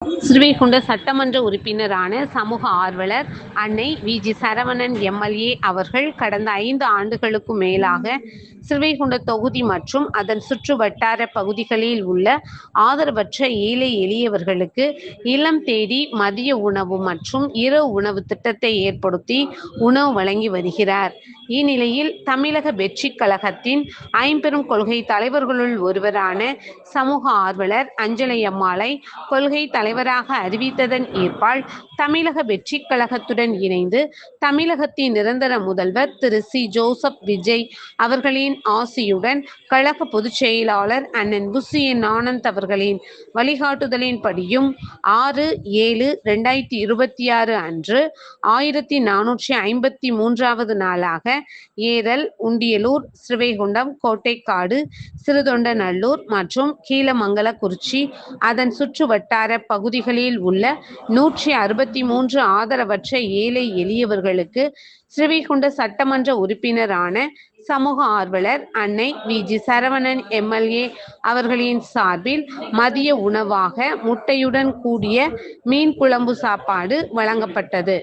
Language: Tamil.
ஸ்ரீவைகுண்ட சட்டமன்ற உறுப்பினரான சமூக ஆர்வலர் அன்னை வி.ஜி. சரவணன் எம்.எல்.ஏ. அவர்கள் கடந்த 5 ஆண்டுகளுக்கும் மேலாக ஸ்ரீவைகுண்ட தொகுதி மற்றும் அதன் சுற்று வட்டார பகுதிகளில் உள்ள ஆதரவற்ற ஏழை எளியவர்களுக்கு இல்லம் தேடி மதிய உணவு மற்றும் இரவு உணவு திட்டத்தை ஏற்படுத்தி உணவு வழங்கி வருகிறார். இந்நிலையில் தமிழக வெற்றிக் கழகத்தின் ஐம்பெரும் கொள்கை தலைவர்களுள் ஒருவரான சமூக ஆர்வலர் அஞ்சலையம்மாளை கொள்கை தலைவராக அறிவித்ததன் ஏற்பால் தமிழக வெற்றிக் கழகத்துடன் இணைந்து தமிழகத்தின் நிரந்தர முதல்வர் திரு சி. ஜோசப் விஜய் அவர்களின் ஆசியுடன் கழக பொதுச் செயலாளர் அண்ணன் புசி என். ஆனந்த் அவர்களின் வழிகாட்டுதலின்படியும் 6/7/2026 அன்று 1453வது நாளாக ஏரல், உண்டியலூர், ஸ்ரீவைகுண்டம், கோட்டைக்காடு, சிறுதொண்டநல்லூர் மற்றும் கீழமங்கலக்குறிச்சி அதன் சுற்று வட்டார பகுதிகளில் உள்ள 163 ஆதரவற்ற ஏழை எளியவர்களுக்கு ஸ்ரீவைகுண்ட சட்டமன்ற உறுப்பினரான சமூக ஆர்வலர் அன்னை வி.ஜி. சரவணன் எம்.எல்.ஏ. அவர்களின் சார்பில் மதிய உணவாக முட்டையுடன் கூடிய மீன் குழம்பு சாப்பாடு வழங்கப்பட்டது.